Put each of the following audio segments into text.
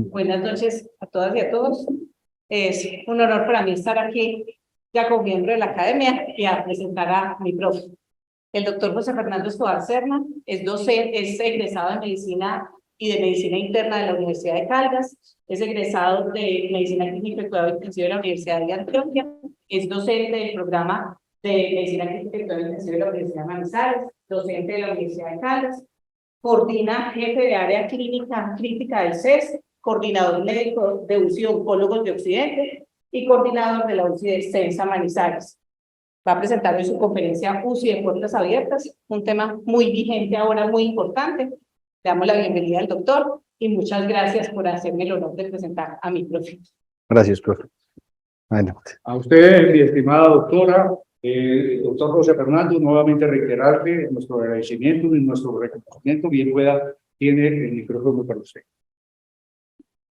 Buenas noches a todas y a todos. Es un honor para mí estar aquí ya como miembro de la academia y a presentar a mi profe. El doctor José Fernando Escobar Serna es docente, es egresado de Medicina y de Medicina Interna de la Universidad de Caldas, es egresado de Medicina Clínica y Cuidado Intensivo de la Universidad de Antioquia, es docente del programa de Medicina Clínica y Cuidado Intensivo de la Universidad de Manizales, docente de la Universidad de Caldas, coordina jefe de área clínica crítica del CES, coordinador médico de UCI Oncólogos de Occidente y coordinador de la UCI de Extensa Manizales. Va a presentar hoy su conferencia UCI de Puertas Abiertas, un tema muy vigente ahora, muy importante. Le damos la bienvenida al doctor y muchas gracias por hacerme el honor de presentar a mi profe. Gracias, profe. Adelante. A usted, mi estimada doctora, doctor José Fernando, nuevamente reiterarle nuestro agradecimiento y nuestro reconocimiento. Bien pueda, tiene el micrófono para usted.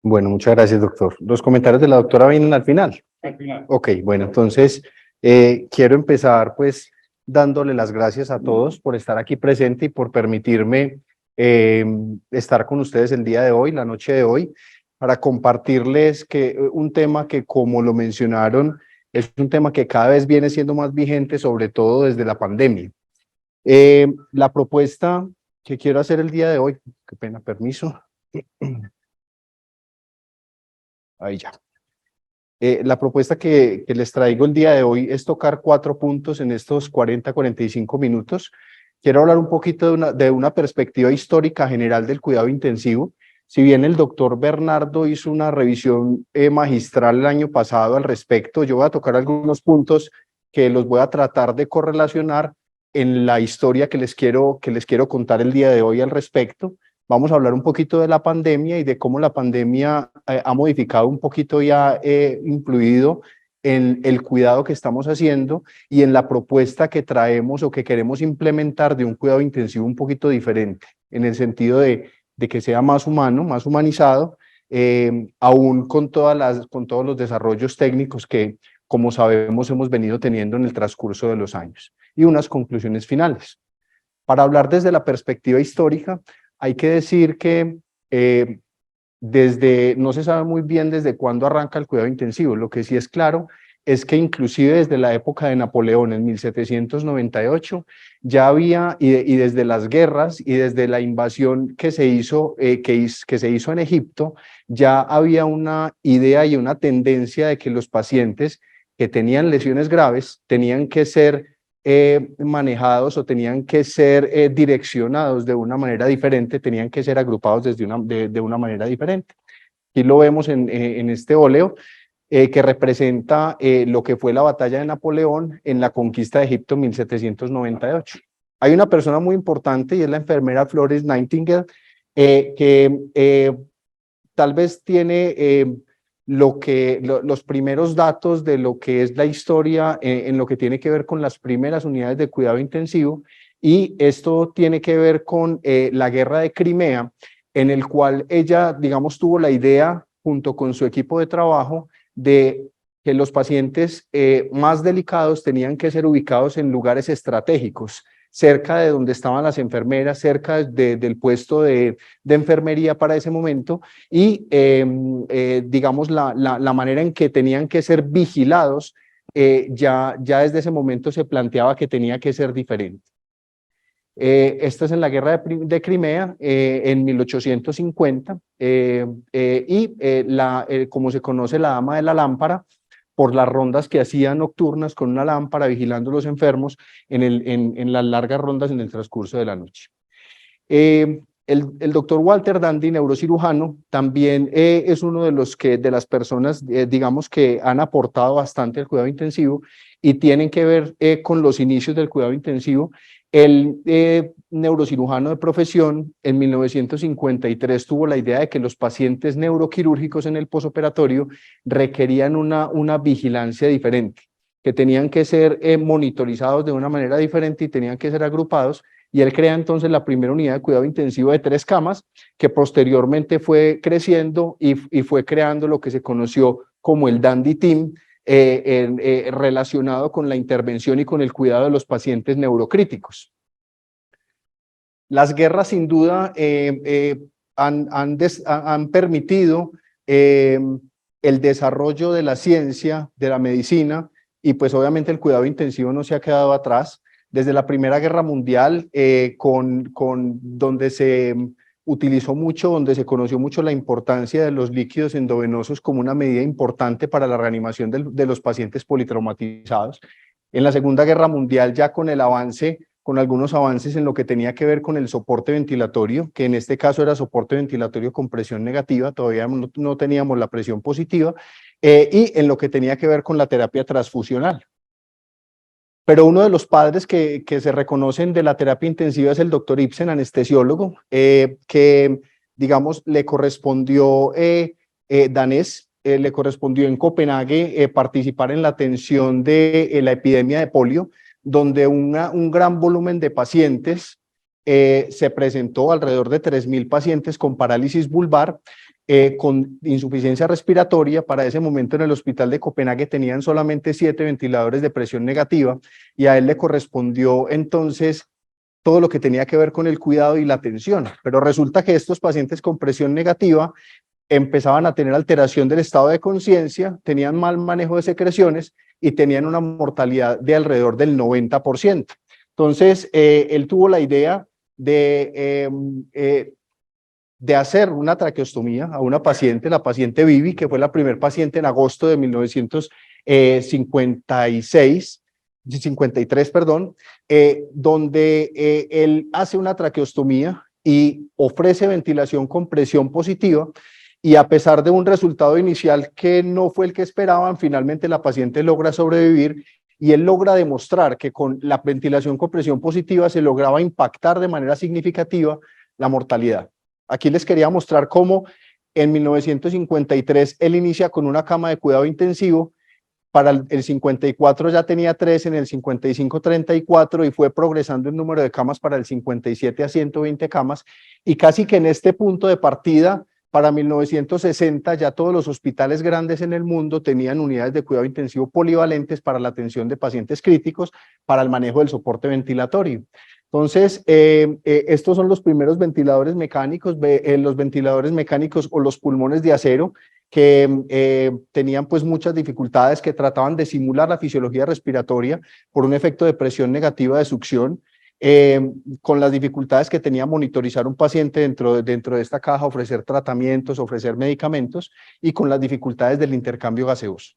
Bueno, muchas gracias, doctor. Los comentarios de la doctora vienen al final. Al final. Ok, bueno, entonces quiero empezar pues dándole las gracias a todos por estar aquí presente y por permitirme estar con ustedes el día de hoy, la noche de hoy, para compartirles que un tema que, como lo mencionaron, es un tema que cada vez viene siendo más vigente, sobre todo desde la pandemia. La propuesta que quiero hacer el día de hoy, qué pena, permiso. Ahí ya. La propuesta que les traigo el día de hoy es tocar 4 puntos en estos 40-45 minutos. Quiero hablar un poquito de una perspectiva histórica general del cuidado intensivo. Si bien el doctor Bernardo hizo una revisión magistral el año pasado al respecto, yo voy a tocar algunos puntos que los voy a tratar de correlacionar en la historia que les quiero contar el día de hoy al respecto. Vamos a hablar un poquito de la pandemia y de cómo la pandemia ha modificado un poquito y ha influido en el cuidado que estamos haciendo y en la propuesta que traemos o que queremos implementar de un cuidado intensivo un poquito diferente, en el sentido de que sea más humano, más humanizado, aún con todos los desarrollos técnicos que, como sabemos, hemos venido teniendo en el transcurso de los años. Y unas conclusiones finales. Para hablar desde la perspectiva histórica, hay que decir que no se sabe muy bien desde cuándo arranca el cuidado intensivo. Lo que sí es claro es que inclusive desde la época de Napoleón, en 1798, ya había, y desde las guerras y desde la invasión que se hizo en Egipto, ya había una idea y una tendencia de que los pacientes que tenían lesiones graves tenían que ser manejados o tenían que ser direccionados de una manera diferente, tenían que ser agrupados de una manera diferente. Aquí lo vemos en este óleo que representa lo que fue la batalla de Napoleón en la conquista de Egipto en 1798. Hay una persona muy importante y es la enfermera Florence Nightingale, que tal vez tiene los primeros datos de lo que es la historia en lo que tiene que ver con las primeras unidades de cuidado intensivo, y esto tiene que ver con la guerra de Crimea, en el cual ella, digamos, tuvo la idea junto con su equipo de trabajo de que los pacientes más delicados tenían que ser ubicados en lugares estratégicos, cerca de donde estaban las enfermeras, cerca del puesto de enfermería para ese momento, y digamos la manera en que tenían que ser vigilados, ya desde ese momento se planteaba que tenía que ser diferente. Esta es en la guerra de Crimea en 1850, como se conoce, la dama de la lámpara, por las rondas que hacía nocturnas con una lámpara vigilando a los enfermos en las largas rondas en el transcurso de la noche. El doctor Walter Dandy, neurocirujano, también es uno de las personas, digamos, que han aportado bastante al cuidado intensivo y tienen que ver con los inicios del cuidado intensivo. El neurocirujano de profesión en 1953 tuvo la idea de que los pacientes neuroquirúrgicos en el posoperatorio requerían una vigilancia diferente, que tenían que ser monitorizados de una manera diferente y tenían que ser agrupados, y él crea entonces la primera unidad de cuidado intensivo de 3 camas, que posteriormente fue creciendo y fue creando lo que se conoció como el Dandy Team, relacionado con la intervención y con el cuidado de los pacientes neurocríticos. Las guerras, sin duda, han permitido el desarrollo de la ciencia, de la medicina, y pues obviamente el cuidado intensivo no se ha quedado atrás. Desde la Primera Guerra Mundial, donde se utilizó mucho, donde se conoció mucho la importancia de los líquidos endovenosos como una medida importante para la reanimación de los pacientes politraumatizados. En la Segunda Guerra Mundial, ya con algunos avances en lo que tenía que ver con el soporte ventilatorio, que en este caso era soporte ventilatorio con presión negativa, todavía no teníamos la presión positiva, y en lo que tenía que ver con la terapia transfusional. Pero uno de los padres que se reconocen de la terapia intensiva es el doctor Ibsen, anestesiólogo, que, digamos, le correspondió danés, le correspondió en Copenhague participar en la atención de la epidemia de polio, donde un gran volumen de pacientes se presentó, alrededor de 3.000 pacientes con parálisis vulvar, con insuficiencia respiratoria. Para ese momento en el hospital de Copenhague tenían solamente 7 ventiladores de presión negativa, y a él le correspondió entonces todo lo que tenía que ver con el cuidado y la atención. Pero resulta que estos pacientes con presión negativa empezaban a tener alteración del estado de conciencia, tenían mal manejo de secreciones y tenían una mortalidad de alrededor del 90%. Entonces, él tuvo la idea de hacer una traqueostomía a una paciente, la paciente Vivi, que fue la primer paciente en agosto de 1953, donde él hace una traqueostomía y ofrece ventilación con presión positiva, y a pesar de un resultado inicial que no fue el que esperaban, finalmente la paciente logra sobrevivir, y él logra demostrar que con la ventilación con presión positiva se lograba impactar de manera significativa la mortalidad. Aquí les quería mostrar cómo en 1953 él inicia con una cama de cuidado intensivo, para el 54 ya tenía 3, en el 55 34, y fue progresando el número de camas para el 57 a 120 camas, y casi que en este punto de partida, para 1960, ya todos los hospitales grandes en el mundo tenían unidades de cuidado intensivo polivalentes para la atención de pacientes críticos, para el manejo del soporte ventilatorio. Entonces, estos son los primeros ventiladores mecánicos, los ventiladores mecánicos o los pulmones de acero, que tenían pues muchas dificultades, que trataban de simular la fisiología respiratoria por un efecto de presión negativa de succión, con las dificultades que tenía monitorizar un paciente dentro de esta caja, ofrecer tratamientos, ofrecer medicamentos, y con las dificultades del intercambio gaseoso.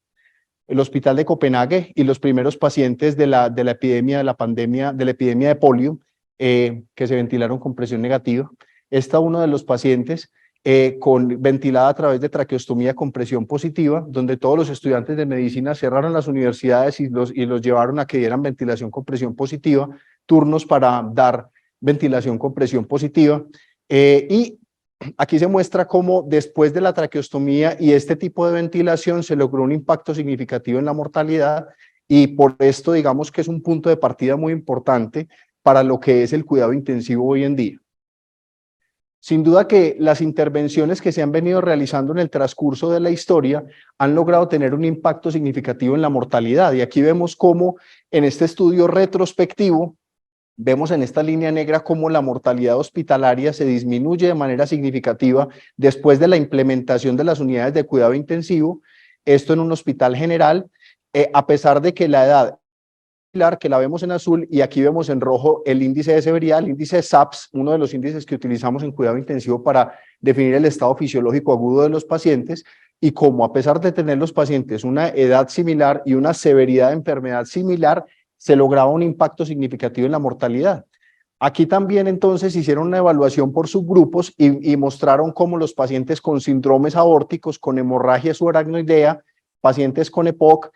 El hospital de Copenhague y los primeros pacientes de la epidemia de polio, que se ventilaron con presión negativa. Uno de los pacientes ventilada a través de traqueostomía con presión positiva, donde todos los estudiantes de medicina cerraron las universidades y los llevaron a que dieran ventilación con presión positiva, turnos para dar ventilación con presión positiva, y aquí se muestra cómo después de la traqueostomía y este tipo de ventilación se logró un impacto significativo en la mortalidad, y por esto digamos que es un punto de partida muy importante para lo que es el cuidado intensivo hoy en día. Sin duda que las intervenciones que se han venido realizando en el transcurso de la historia han logrado tener un impacto significativo en la mortalidad, y aquí vemos cómo en este estudio retrospectivo vemos en esta línea negra cómo la mortalidad hospitalaria se disminuye de manera significativa después de la implementación de las unidades de cuidado intensivo, esto en un hospital general, a pesar de que la edad, que la vemos en azul, y aquí vemos en rojo el índice de severidad, el índice de SAPS, uno de los índices que utilizamos en cuidado intensivo para definir el estado fisiológico agudo de los pacientes, y como a pesar de tener los pacientes una edad similar y una severidad de enfermedad similar, se lograba un impacto significativo en la mortalidad. Aquí también entonces hicieron una evaluación por subgrupos y mostraron cómo los pacientes con síndromes aórticos, con hemorragia subaracnoidea, pacientes con EPOC,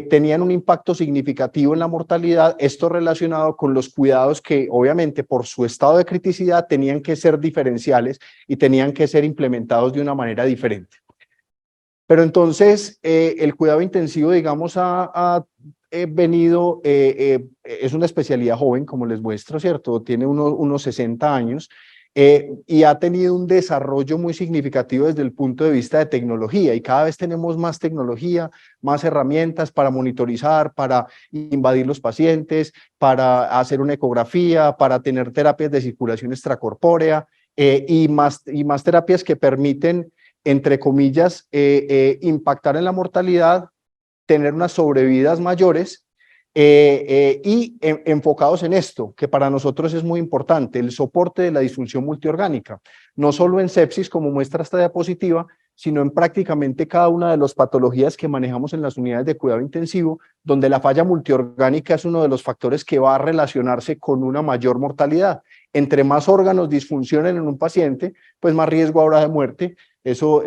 tenían un impacto significativo en la mortalidad, esto relacionado con los cuidados que obviamente por su estado de criticidad tenían que ser diferenciales y tenían que ser implementados de una manera diferente. Pero entonces el cuidado intensivo, digamos, es una especialidad joven, como les muestro, ¿cierto? Tiene unos 60 años, y ha tenido un desarrollo muy significativo desde el punto de vista de tecnología, y cada vez tenemos más tecnología, más herramientas para monitorizar, para invadir los pacientes, para hacer una ecografía, para tener terapias de circulación extracorpórea, y más terapias que permiten, entre comillas, impactar en la mortalidad, tener unas sobrevidas mayores enfocados en esto, que para nosotros es muy importante, el soporte de la disfunción multiorgánica, no solo en sepsis, como muestra esta diapositiva, sino en prácticamente cada una de las patologías que manejamos en las unidades de cuidado intensivo, donde la falla multiorgánica es uno de los factores que va a relacionarse con una mayor mortalidad. Entre más órganos disfuncionen en un paciente, pues más riesgo habrá de muerte. Eso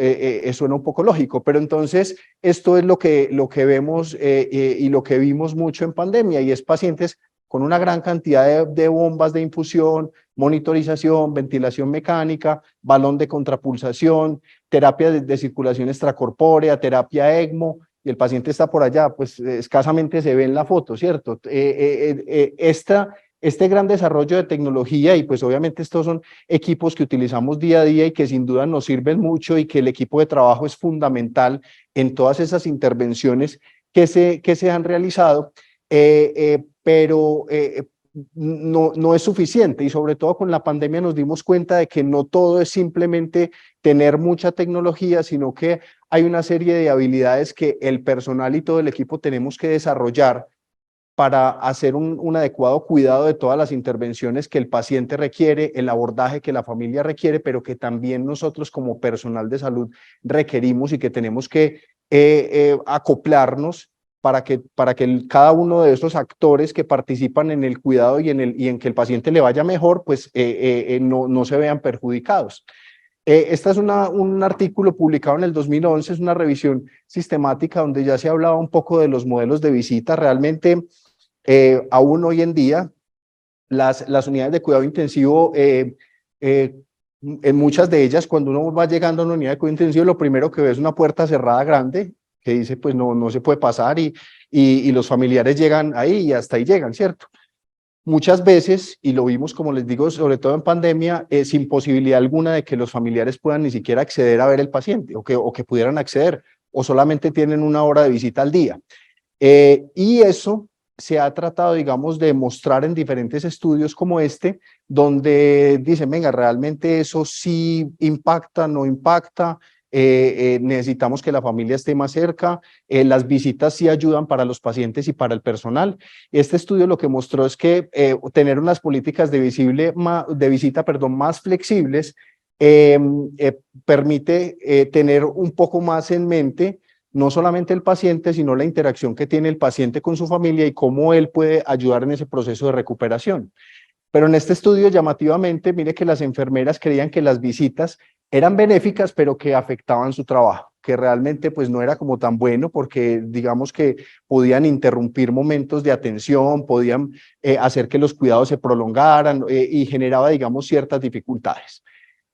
suena un poco lógico, pero entonces esto es lo que vemos y lo que vimos mucho en pandemia, y es pacientes con una gran cantidad de bombas de infusión, monitorización, ventilación mecánica, balón de contrapulsación, terapia de circulación extracorpórea, terapia ECMO, y el paciente está por allá, pues escasamente se ve en la foto, ¿cierto? Este gran desarrollo de tecnología, y pues obviamente estos son equipos que utilizamos día a día y que sin duda nos sirven mucho, y que el equipo de trabajo es fundamental en todas esas intervenciones que se han realizado, pero no es suficiente, y sobre todo con la pandemia nos dimos cuenta de que no todo es simplemente tener mucha tecnología, sino que hay una serie de habilidades que el personal y todo el equipo tenemos que desarrollar para hacer un adecuado cuidado de todas las intervenciones que el paciente requiere, el abordaje que la familia requiere, pero que también nosotros como personal de salud requerimos, y que tenemos que acoplarnos para que cada uno de esos actores que participan en el cuidado y en que el paciente le vaya mejor, pues no se vean perjudicados. Este es un artículo publicado en el 2011, es una revisión sistemática donde ya se hablaba un poco de los modelos de visita. Realmente, aún hoy en día, las unidades de cuidado intensivo, en muchas de ellas, cuando uno va llegando a una unidad de cuidado intensivo, lo primero que ve es una puerta cerrada grande que dice, pues no se puede pasar, y los familiares llegan ahí y hasta ahí llegan, ¿cierto? Muchas veces, y lo vimos, como les digo, sobre todo en pandemia, sin posibilidad alguna de que los familiares puedan ni siquiera acceder a ver el paciente, o que pudieran acceder, o solamente tienen una hora de visita al día. Y eso se ha tratado, digamos, de mostrar en diferentes estudios como este, donde dicen, venga, realmente eso sí impacta, no impacta, necesitamos que la familia esté más cerca, las visitas sí ayudan para los pacientes y para el personal. Este estudio lo que mostró es que tener unas políticas de visita más flexibles permite tener un poco más en mente no solamente el paciente, sino la interacción que tiene el paciente con su familia y cómo él puede ayudar en ese proceso de recuperación. Pero en este estudio, llamativamente, mire que las enfermeras creían que las visitas eran benéficas, pero que afectaban su trabajo, que realmente pues no era como tan bueno, porque digamos que podían interrumpir momentos de atención, podían hacer que los cuidados se prolongaran, y generaba, digamos, ciertas dificultades.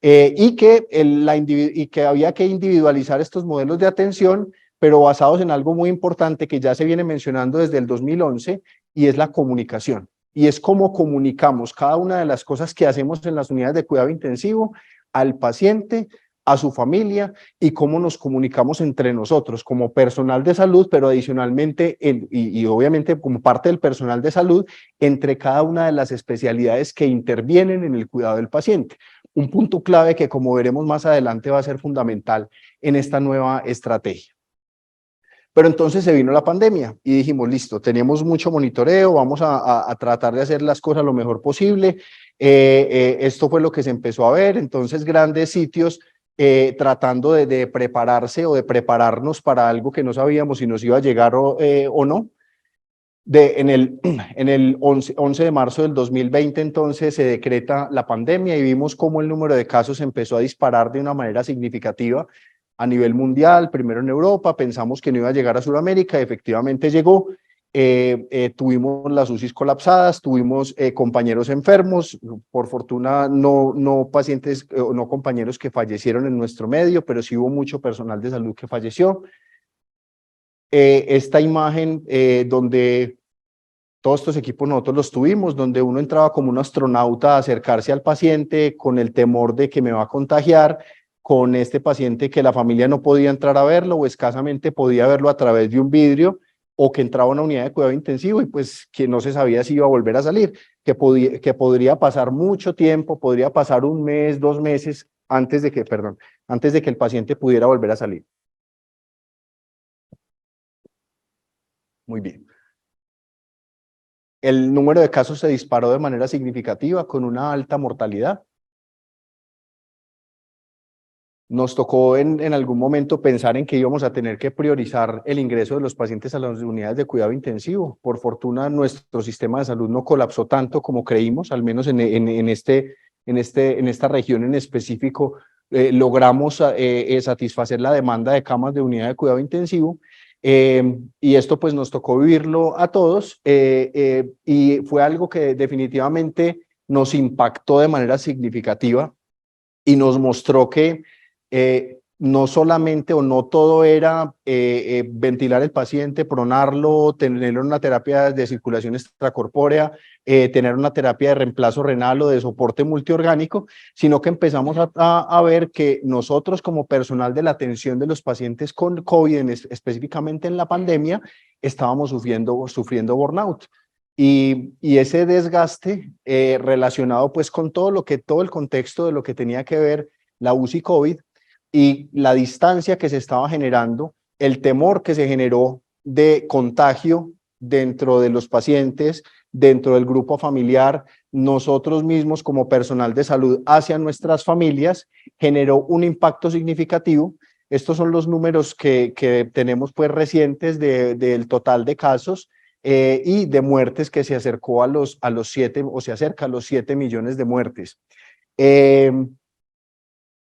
Y que había que individualizar estos modelos de atención, pero basados en algo muy importante que ya se viene mencionando desde el 2011, y es la comunicación. Y es cómo comunicamos cada una de las cosas que hacemos en las unidades de cuidado intensivo al paciente, a su familia, y cómo nos comunicamos entre nosotros como personal de salud, pero adicionalmente, y obviamente como parte del personal de salud, entre cada una de las especialidades que intervienen en el cuidado del paciente. Un punto clave que, como veremos más adelante, va a ser fundamental en esta nueva estrategia. Pero entonces se vino la pandemia y dijimos, listo, tenemos mucho monitoreo, vamos a tratar de hacer las cosas lo mejor posible. Esto fue lo que se empezó a ver, entonces grandes sitios tratando de prepararse o de prepararnos para algo que no sabíamos si nos iba a llegar o no. En el 11 de marzo del 2020 entonces se decreta la pandemia, y vimos cómo el número de casos empezó a disparar de una manera significativa a nivel mundial, primero en Europa. Pensamos que no iba a llegar a Sudamérica, efectivamente llegó. Tuvimos las UCIs colapsadas, tuvimos compañeros enfermos, por fortuna no pacientes o no compañeros que fallecieron en nuestro medio, pero sí hubo mucho personal de salud que falleció. Esta imagen donde todos estos equipos nosotros los tuvimos, donde uno entraba como un astronauta a acercarse al paciente con el temor de que me va a contagiar, con este paciente que la familia no podía entrar a verlo o escasamente podía verlo a través de un vidrio, o que entraba a una unidad de cuidado intensivo y pues que no se sabía si iba a volver a salir, que podría pasar mucho tiempo, podría pasar un mes, 2 meses antes de que, antes de que el paciente pudiera volver a salir. Muy bien. El número de casos se disparó de manera significativa con una alta mortalidad. Nos tocó en algún momento pensar en que íbamos a tener que priorizar el ingreso de los pacientes a las unidades de cuidado intensivo. Por fortuna, nuestro sistema de salud no colapsó tanto como creímos, al menos en esta región en específico, logramos satisfacer la demanda de camas de unidad de cuidado intensivo. Y esto pues nos tocó vivirlo a todos y fue algo que definitivamente nos impactó de manera significativa y nos mostró que no solamente o no todo era ventilar el paciente, pronarlo, tener una terapia de circulación extracorpórea, tener una terapia de reemplazo renal o de soporte multiorgánico, sino que empezamos a ver que nosotros como personal de la atención de los pacientes con COVID, específicamente en la pandemia, estábamos sufriendo burnout. Y ese desgaste relacionado pues con todo el contexto de lo que tenía que ver la UCI COVID y la distancia que se estaba generando, el temor que se generó de contagio dentro de los pacientes, dentro del grupo familiar, nosotros mismos como personal de salud hacia nuestras familias, generó un impacto significativo. Estos son los números que tenemos pues recientes del total de casos y de muertes que se acercó a los 7 o se acerca a los 7 millones de muertes.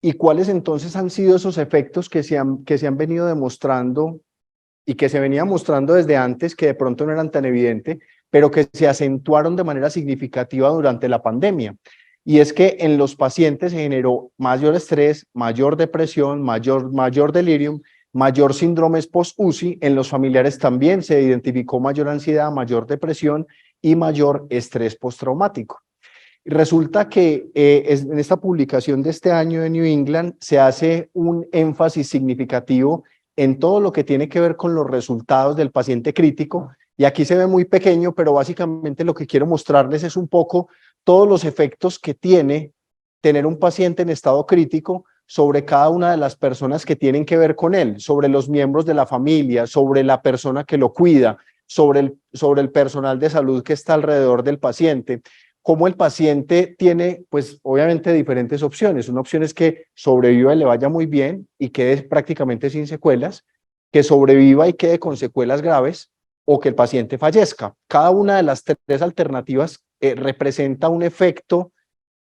¿Y cuáles entonces han sido esos efectos que se han venido demostrando y que se venían mostrando desde antes, que de pronto no eran tan evidentes, pero que se acentuaron de manera significativa durante la pandemia? Y es que en los pacientes se generó mayor estrés, mayor depresión, mayor delirium, mayor síndromes post-UCI. En los familiares también se identificó mayor ansiedad, mayor depresión y mayor estrés postraumático. Resulta que en esta publicación de este año de New England se hace un énfasis significativo en todo lo que tiene que ver con los resultados del paciente crítico, y aquí se ve muy pequeño, pero básicamente lo que quiero mostrarles es un poco todos los efectos que tiene tener un paciente en estado crítico sobre cada una de las personas que tienen que ver con él, sobre los miembros de la familia, sobre la persona que lo cuida, sobre el personal de salud que está alrededor del paciente. Cómo el paciente tiene, pues obviamente diferentes opciones. Una opción es que sobreviva y le vaya muy bien y quede prácticamente sin secuelas, que sobreviva y quede con secuelas graves, o que el paciente fallezca. Cada una de las tres alternativas representa un efecto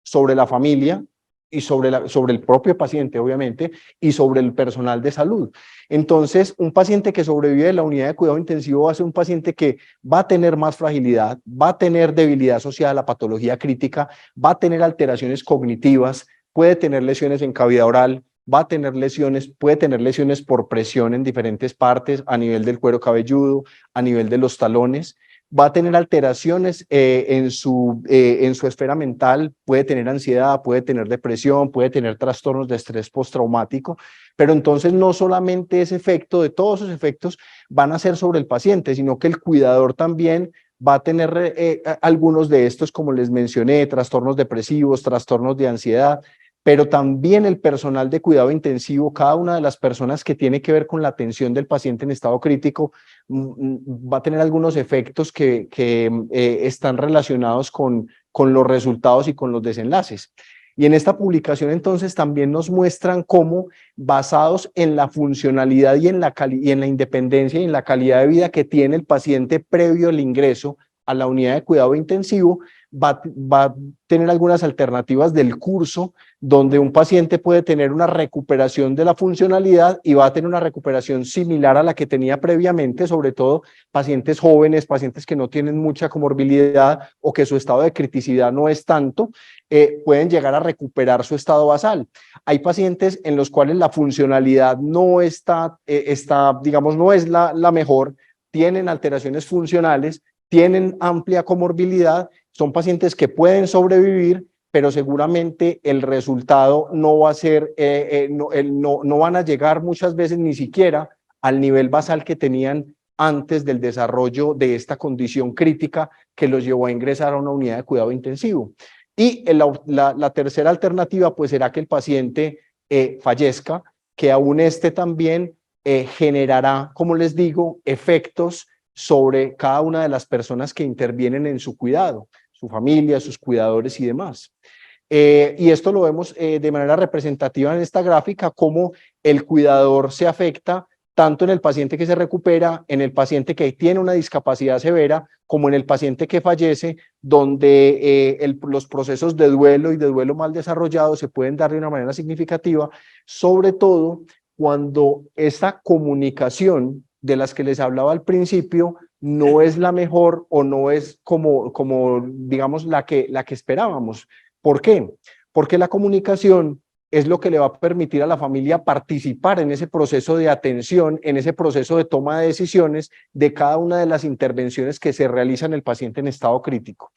sobre la familia y sobre el propio paciente, obviamente, y sobre el personal de salud. Entonces, un paciente que sobrevive de la unidad de cuidado intensivo va a ser un paciente que va a tener más fragilidad, va a tener debilidad asociada a la patología crítica, va a tener alteraciones cognitivas, puede tener lesiones en cavidad oral, puede tener lesiones por presión en diferentes partes, a nivel del cuero cabelludo, a nivel de los talones. Va a tener alteraciones en su esfera mental, puede tener ansiedad, puede tener depresión, puede tener trastornos de estrés postraumático, pero entonces no solamente ese efecto, de todos esos efectos van a ser sobre el paciente, sino que el cuidador también va a tener algunos de estos, como les mencioné, trastornos depresivos, trastornos de ansiedad, pero también el personal de cuidado intensivo, cada una de las personas que tiene que ver con la atención del paciente en estado crítico, va a tener algunos efectos que están relacionados con los resultados y con los desenlaces. Y en esta publicación entonces también nos muestran cómo, basados en la funcionalidad y en la independencia y en la calidad de vida que tiene el paciente previo al ingreso a la unidad de cuidado intensivo, va a tener algunas alternativas del curso donde un paciente puede tener una recuperación de la funcionalidad y va a tener una recuperación similar a la que tenía previamente, sobre todo pacientes jóvenes, pacientes que no tienen mucha comorbilidad o que su estado de criticidad no es tanto, pueden llegar a recuperar su estado basal. Hay pacientes en los cuales la funcionalidad no digamos, no es la mejor, tienen alteraciones funcionales, tienen amplia comorbilidad, son pacientes que pueden sobrevivir, pero seguramente el resultado no va a ser, no van a llegar muchas veces ni siquiera al nivel basal que tenían antes del desarrollo de esta condición crítica que los llevó a ingresar a una unidad de cuidado intensivo. Y la tercera alternativa pues será que el paciente fallezca, que aún también generará, como les digo, efectos sobre cada una de las personas que intervienen en su cuidado, su familia, sus cuidadores y demás. Y esto lo vemos de manera representativa en esta gráfica, cómo el cuidador se afecta tanto en el paciente que se recupera, en el paciente que tiene una discapacidad severa, como en el paciente que fallece, donde los procesos de duelo y de duelo mal desarrollado se pueden dar de una manera significativa, sobre todo cuando esta comunicación de las que les hablaba al principio no es la mejor o no es como digamos, la que esperábamos. ¿Por qué? Porque la comunicación es lo que le va a permitir a la familia participar en ese proceso de atención, en ese proceso de toma de decisiones de cada una de las intervenciones que se realizan en el paciente en estado crítico.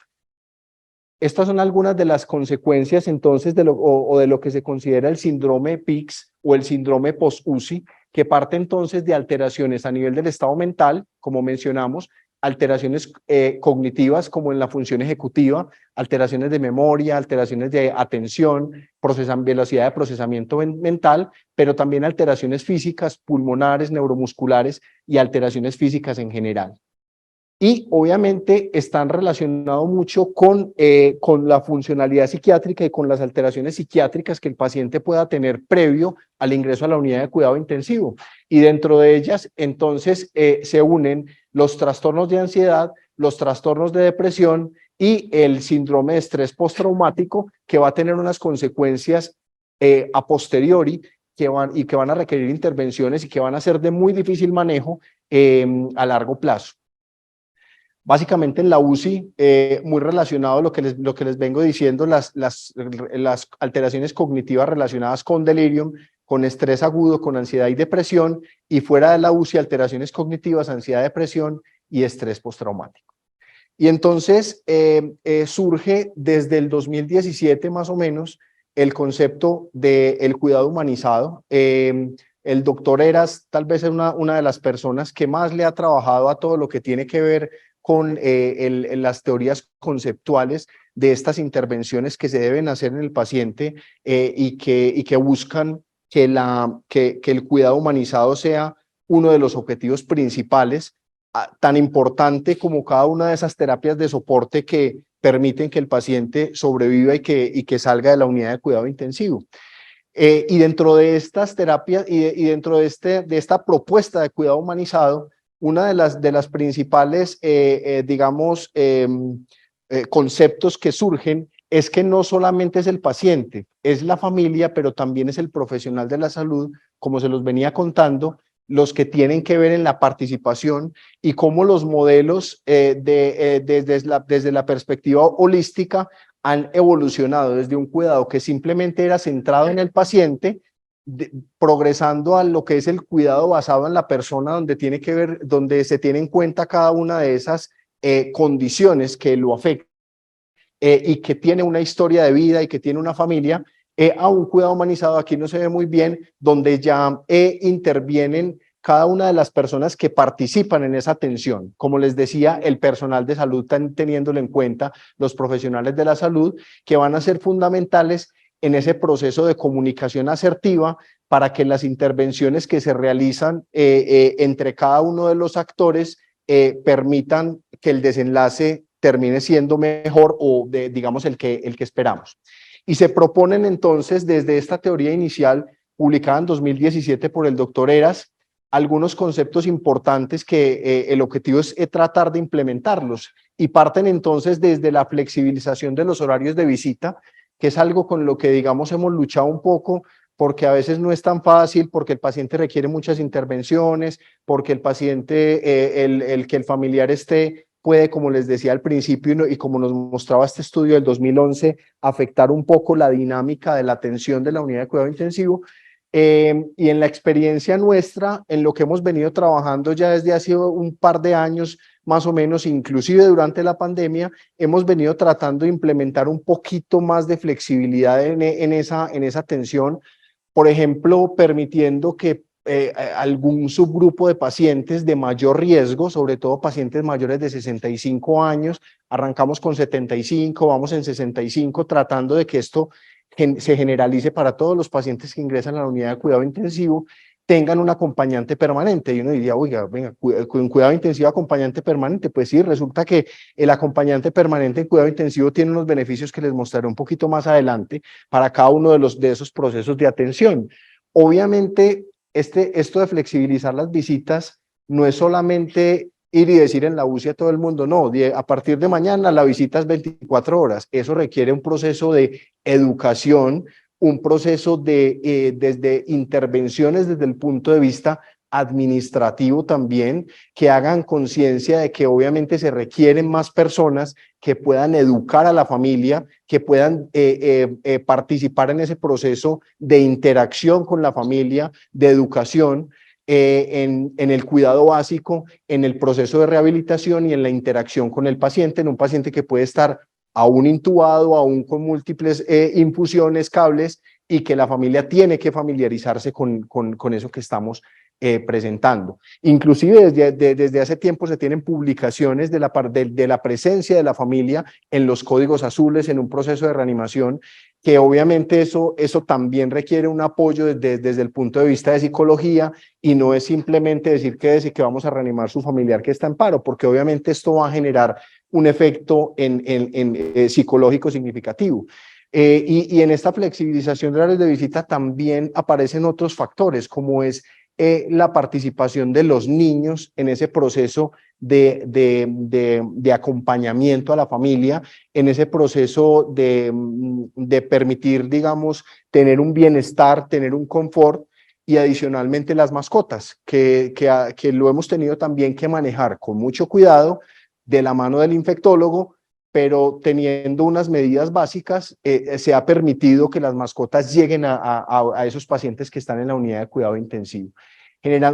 Estas son algunas de las consecuencias entonces de lo que se considera el síndrome PICS o el síndrome post-UCI, que parte entonces de alteraciones a nivel del estado mental, como mencionamos, alteraciones cognitivas como en la función ejecutiva, alteraciones de memoria, alteraciones de atención, velocidad de procesamiento mental, pero también alteraciones físicas, pulmonares, neuromusculares y alteraciones físicas en general. Y obviamente están relacionados mucho con la funcionalidad psiquiátrica y con las alteraciones psiquiátricas que el paciente pueda tener previo al ingreso a la unidad de cuidado intensivo. Y dentro de ellas, entonces, se unen los trastornos de ansiedad, los trastornos de depresión y el síndrome de estrés postraumático, que va a tener unas consecuencias a posteriori que van a requerir intervenciones y que van a ser de muy difícil manejo a largo plazo. Básicamente en la UCI, muy relacionado a lo que les vengo diciendo, las alteraciones cognitivas relacionadas con delirium, con estrés agudo, con ansiedad y depresión, y fuera de la UCI, alteraciones cognitivas, ansiedad, depresión y estrés postraumático. Y entonces surge desde el 2017 más o menos el concepto del cuidado humanizado. El doctor Heras tal vez es una de las personas que más le ha trabajado a todo lo que tiene que ver con las teorías conceptuales de estas intervenciones que se deben hacer en el paciente y que buscan que el cuidado humanizado sea uno de los objetivos principales, tan importante como cada una de esas terapias de soporte que permiten que el paciente sobreviva y que salga de la unidad de cuidado intensivo. Y dentro de estas terapias y dentro de esta propuesta de cuidado humanizado, una de las principales, digamos, conceptos que surgen es que no solamente es el paciente, es la familia, pero también es el profesional de la salud, como se los venía contando, los que tienen que ver en la participación y cómo los modelos desde la perspectiva holística han evolucionado desde un cuidado que simplemente era centrado en el paciente, progresando a lo que es el cuidado basado en la persona, donde se tiene en cuenta cada una de esas condiciones que lo afectan y que tiene una historia de vida y que tiene una familia, a un cuidado humanizado. Aquí no se ve muy bien, donde ya intervienen cada una de las personas que participan en esa atención. Como les decía, el personal de salud, teniéndolo en cuenta, los profesionales de la salud, que van a ser fundamentales en ese proceso de comunicación asertiva para que las intervenciones que se realizan entre cada uno de los actores permitan que el desenlace termine siendo mejor o digamos el que esperamos. Y se proponen entonces desde esta teoría inicial publicada en 2017 por el doctor Heras algunos conceptos importantes que el objetivo es tratar de implementarlos, y parten entonces desde la flexibilización de los horarios de visita, que es algo con lo que, digamos, hemos luchado un poco, porque a veces no es tan fácil, porque el paciente requiere muchas intervenciones, porque el paciente, que el familiar puede, como les decía al principio, y como nos mostraba este estudio del 2011, afectar un poco la dinámica de la atención de la unidad de cuidado intensivo. Y en la experiencia nuestra, en lo que hemos venido trabajando ya desde hace un par de años, más o menos, inclusive durante la pandemia, hemos venido tratando de implementar un poquito más de flexibilidad en esa atención, por ejemplo, permitiendo que algún subgrupo de pacientes de mayor riesgo, sobre todo pacientes mayores de 65 años, arrancamos con 75, vamos en 65, tratando de que esto se generalice para todos los pacientes que ingresan a la unidad de cuidado intensivo, tengan un acompañante permanente. Y uno diría, oiga, venga, con cuidado intensivo acompañante permanente, pues sí, resulta que el acompañante permanente en cuidado intensivo tiene unos beneficios que les mostraré un poquito más adelante para cada uno de esos procesos de atención. Obviamente, esto de flexibilizar las visitas no es solamente ir y decir en la UCI a todo el mundo, no, a partir de mañana la visita es 24 horas. Eso requiere un proceso de educación, un proceso de desde intervenciones desde el punto de vista administrativo también, que hagan conciencia de que obviamente se requieren más personas que puedan educar a la familia, que puedan participar en ese proceso de interacción con la familia, de educación, en el cuidado básico, en el proceso de rehabilitación y en la interacción con el paciente, en un paciente que puede estar aún intubado, aún con múltiples infusiones, cables, y que la familia tiene que familiarizarse con eso que estamos presentando. Inclusive desde hace tiempo se tienen publicaciones de la presencia de la familia en los códigos azules en un proceso de reanimación, que obviamente eso también requiere un apoyo desde el punto de vista de psicología, y no es simplemente decir que vamos a reanimar su familiar que está en paro, porque obviamente esto va a generar un efecto psicológico significativo. Y en esta flexibilización de horarios de visita también aparecen otros factores, como es la participación de los niños en ese proceso de acompañamiento a la familia, en ese proceso de permitir, digamos, tener un bienestar, tener un confort, y adicionalmente las mascotas, que lo hemos tenido también que manejar con mucho cuidado, de la mano del infectólogo, pero teniendo unas medidas básicas, se ha permitido que las mascotas lleguen a esos pacientes que están en la unidad de cuidado intensivo.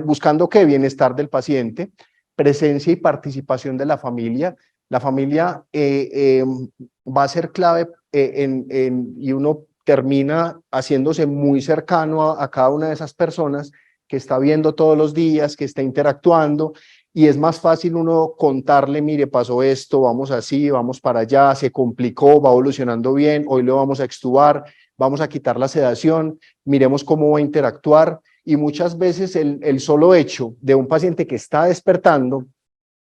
Buscando ¿qué? Bienestar del paciente, presencia y participación de la familia. La familia va a ser clave y uno termina haciéndose muy cercano a cada una de esas personas que está viendo todos los días, que está interactuando, y es más fácil uno contarle, mire, pasó esto, vamos así, vamos para allá, se complicó, va evolucionando bien, hoy lo vamos a extubar, vamos a quitar la sedación, miremos cómo va a interactuar. Y muchas veces el solo hecho de un paciente que está despertando,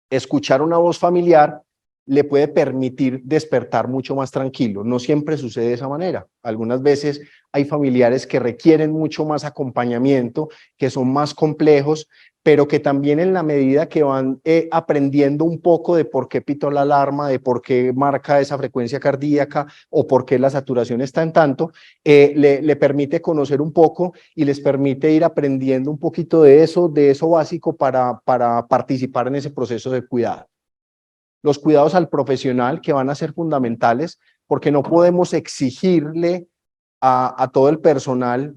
escuchar una voz familiar, le puede permitir despertar mucho más tranquilo. No siempre sucede de esa manera. Algunas veces hay familiares que requieren mucho más acompañamiento, que son más complejos, pero que también en la medida que van aprendiendo un poco de por qué pitó la alarma, de por qué marca esa frecuencia cardíaca o por qué la saturación está en tanto, le permite conocer un poco y les permite ir aprendiendo un poquito de eso básico para participar en ese proceso de cuidado. Los cuidados al profesional, que van a ser fundamentales, porque no podemos exigirle a todo el personal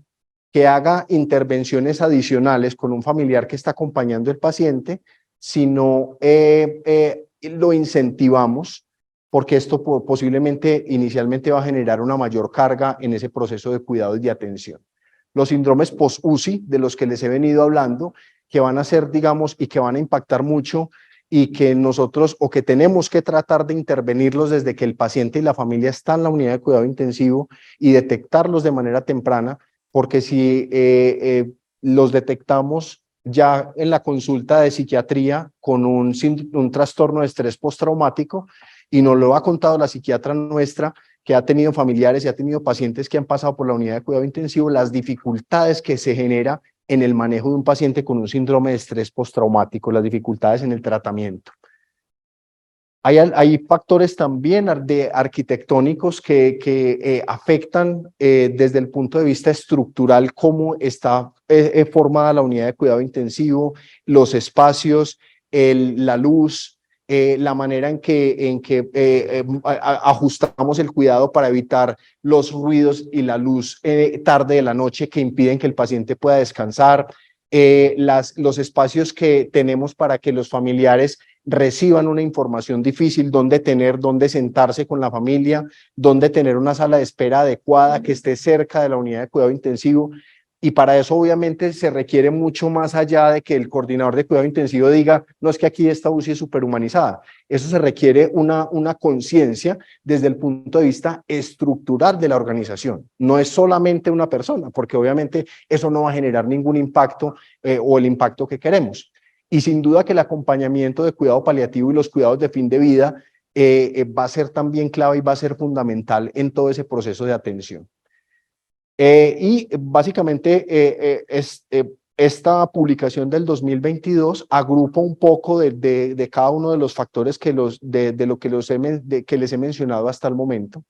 que haga intervenciones adicionales con un familiar que está acompañando al paciente, sino lo incentivamos, porque esto posiblemente inicialmente va a generar una mayor carga en ese proceso de cuidado y de atención. Los síndromes post-UCI, de los que les he venido hablando, que van a ser, digamos, y que van a impactar mucho, y que nosotros o que tenemos que tratar de intervenirlos desde que el paciente y la familia están en la unidad de cuidado intensivo y detectarlos de manera temprana, porque si los detectamos ya en la consulta de psiquiatría con un trastorno de estrés postraumático, y nos lo ha contado la psiquiatra nuestra, que ha tenido familiares y ha tenido pacientes que han pasado por la unidad de cuidado intensivo, las dificultades que se genera en el manejo de un paciente con un síndrome de estrés postraumático, las dificultades en el tratamiento. Hay factores también arquitectónicos que afectan desde el punto de vista estructural cómo está formada la unidad de cuidado intensivo, los espacios, la luz, la manera en que ajustamos el cuidado para evitar los ruidos y la luz tarde de la noche que impiden que el paciente pueda descansar, los espacios que tenemos para que los familiares reciban una información difícil, dónde sentarse con la familia, dónde tener una sala de espera adecuada que esté cerca de la unidad de cuidado intensivo, y para eso obviamente se requiere mucho más allá de que el coordinador de cuidado intensivo diga, no, es que aquí esta UCI es superhumanizada. Eso se requiere una conciencia desde el punto de vista estructural de la organización. No es solamente una persona, porque obviamente eso no va a generar ningún impacto o el impacto que queremos. Y sin duda que el acompañamiento de cuidado paliativo y los cuidados de fin de vida va a ser también clave y va a ser fundamental en todo ese proceso de atención. Y básicamente esta publicación del 2022 agrupa un poco de cada uno de los factores que, que les he mencionado hasta el momento,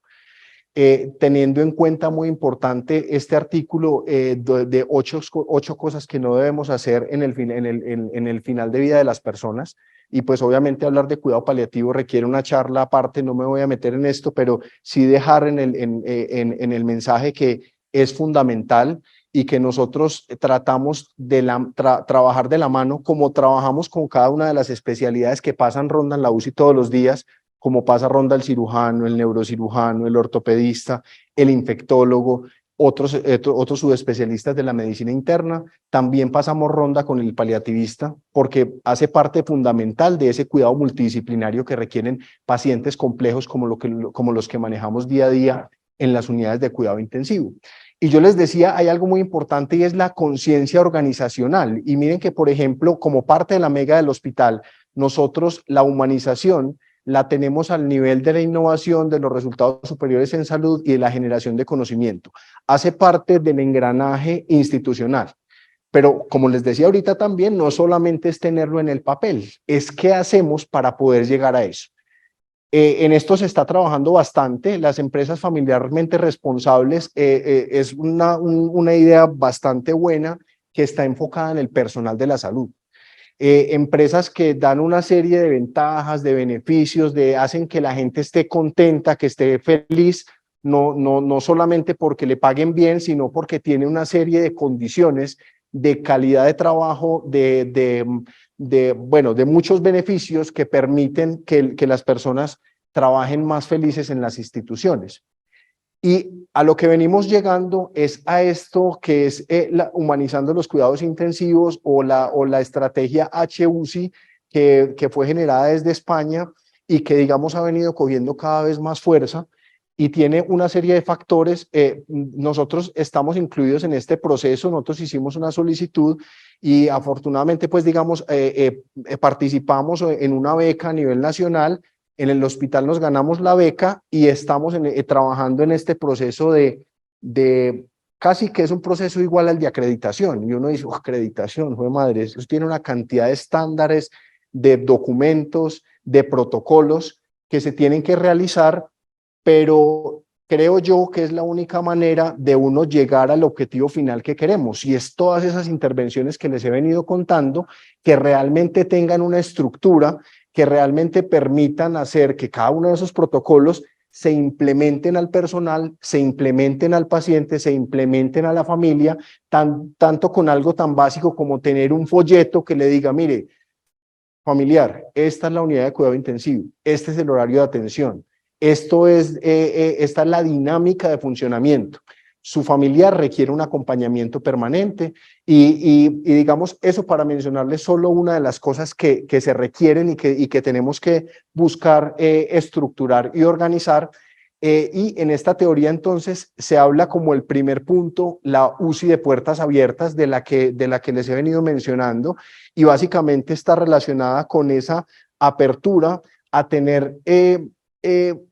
teniendo en cuenta muy importante este artículo de ocho cosas que no debemos hacer en el final de vida de las personas. Y pues obviamente hablar de cuidado paliativo requiere una charla aparte, no me voy a meter en esto, pero sí dejar en el mensaje que es fundamental y que nosotros tratamos de trabajar de la mano como trabajamos con cada una de las especialidades que pasan ronda en la UCI todos los días, como pasa ronda el cirujano, el neurocirujano, el ortopedista, el infectólogo, otros subespecialistas de la medicina interna. También pasamos ronda con el paliativista porque hace parte fundamental de ese cuidado multidisciplinario que requieren pacientes complejos como los que manejamos día a día en las unidades de cuidado intensivo. Y yo les decía, hay algo muy importante y es la conciencia organizacional. Y miren que, por ejemplo, como parte de la mega del hospital, nosotros la humanización la tenemos al nivel de la innovación, de los resultados superiores en salud y de la generación de conocimiento. Hace parte del engranaje institucional. Pero como les decía ahorita también, no solamente es tenerlo en el papel, es qué hacemos para poder llegar a eso. En esto se está trabajando bastante. Las empresas familiarmente responsables es una idea bastante buena que está enfocada en el personal de la salud. Empresas que dan una serie de ventajas, de beneficios, hacen que la gente esté contenta, que esté feliz, no solamente porque le paguen bien, sino porque tiene una serie de condiciones de calidad de trabajo, de muchos beneficios que permiten que las personas trabajen más felices en las instituciones. Y a lo que venimos llegando es a esto que es humanizando los cuidados intensivos o la estrategia HUCI que fue generada desde España y que digamos ha venido cogiendo cada vez más fuerza y tiene una serie de factores. Nosotros estamos incluidos en este proceso, nosotros hicimos una solicitud y afortunadamente pues digamos participamos en una beca a nivel nacional. En el hospital nos ganamos la beca y estamos trabajando en este proceso de casi que es un proceso igual al de acreditación. Y uno dice, acreditación, joder madre, eso tiene una cantidad de estándares, de documentos, de protocolos que se tienen que realizar, pero creo yo que es la única manera de uno llegar al objetivo final que queremos, y es todas esas intervenciones que les he venido contando, que realmente tengan una estructura, que realmente permitan hacer que cada uno de esos protocolos se implementen al personal, se implementen al paciente, se implementen a la familia, tanto con algo tan básico como tener un folleto que le diga, mire, familiar, esta es la unidad de cuidado intensivo, este es el horario de atención, esta es la dinámica de funcionamiento. Su familiar requiere un acompañamiento permanente y digamos eso para mencionarles solo una de las cosas que se requieren y que tenemos que buscar estructurar y organizar. Y en esta teoría entonces se habla como el primer punto, la UCI de puertas abiertas de la que les he venido mencionando, y básicamente está relacionada con esa apertura a tener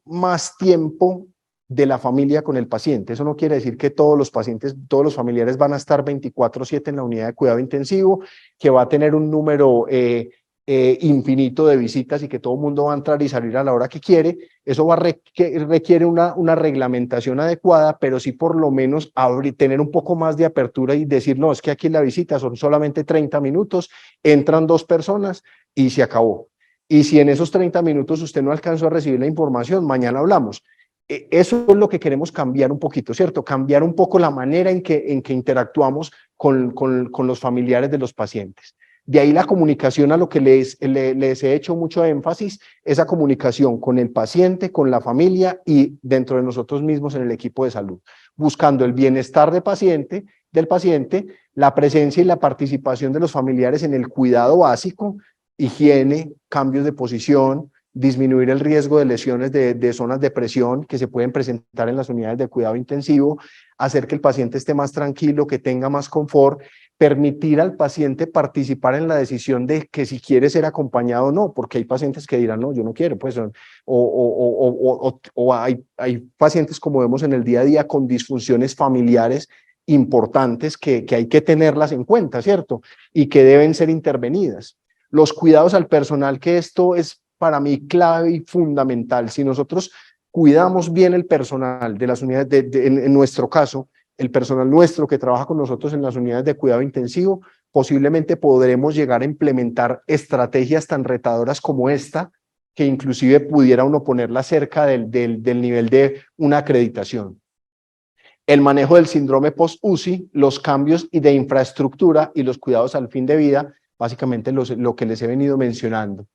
más tiempo de la familia con el paciente. Eso no quiere decir que todos los pacientes, todos los familiares van a estar 24/7 en la unidad de cuidado intensivo, que va a tener un número infinito de visitas y que todo el mundo va a entrar y salir a la hora que quiere. Eso requiere una reglamentación adecuada, pero sí por lo menos tener un poco más de apertura y decir, no, es que aquí la visita son solamente 30 minutos, entran 2 personas y se acabó. Y si en esos 30 minutos usted no alcanzó a recibir la información, mañana hablamos. Eso es lo que queremos cambiar un poquito, ¿cierto? Cambiar un poco la manera en que interactuamos con los familiares de los pacientes. De ahí la comunicación, a lo que les he hecho mucho énfasis, esa comunicación con el paciente, con la familia y dentro de nosotros mismos en el equipo de salud, buscando el bienestar del paciente del paciente, la presencia y la participación de los familiares en el cuidado básico, higiene, cambios de posición, disminuir el riesgo de lesiones de zonas de presión que se pueden presentar en las unidades de cuidado intensivo, hacer que el paciente esté más tranquilo, que tenga más confort, permitir al paciente participar en la decisión de que si quiere ser acompañado o no, porque hay pacientes que dirán, no, yo no quiero, pues, o hay pacientes, como vemos en el día a día, con disfunciones familiares importantes que hay que tenerlas en cuenta, ¿cierto? Y que deben ser intervenidas. Los cuidados al personal, que esto es para mí clave y fundamental. Si nosotros cuidamos bien el personal de las unidades, en nuestro caso, el personal nuestro que trabaja con nosotros en las unidades de cuidado intensivo, posiblemente podremos llegar a implementar estrategias tan retadoras como esta, que inclusive pudiera uno ponerla cerca del nivel de una acreditación. El manejo del síndrome post-UCI, los cambios de infraestructura y los cuidados al fin de vida, básicamente lo que les he venido mencionando.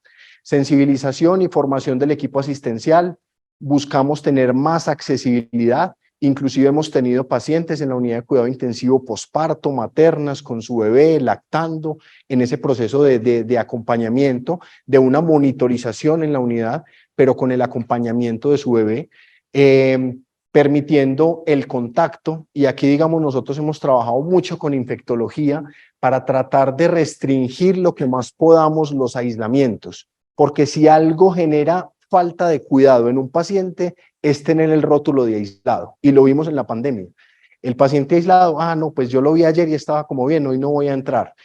Sensibilización y formación del equipo asistencial, buscamos tener más accesibilidad, inclusive hemos tenido pacientes en la unidad de cuidado intensivo posparto, maternas con su bebé, lactando, en ese proceso de acompañamiento, de una monitorización en la unidad, pero con el acompañamiento de su bebé, permitiendo el contacto, y aquí digamos nosotros hemos trabajado mucho con infectología para tratar de restringir lo que más podamos los aislamientos, porque si algo genera falta de cuidado en un paciente es tener el rótulo de aislado, y lo vimos en la pandemia. El paciente aislado, no, pues yo lo vi ayer y estaba como bien, hoy no voy a entrar.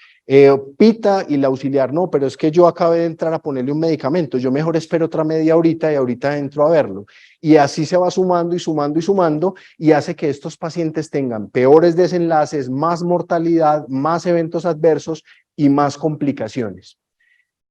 Pita y la auxiliar, no, pero es que yo acabé de entrar a ponerle un medicamento, yo mejor espero otra media horita y ahorita entro a verlo. Y así se va sumando y sumando y sumando, y hace que estos pacientes tengan peores desenlaces, más mortalidad, más eventos adversos y más complicaciones.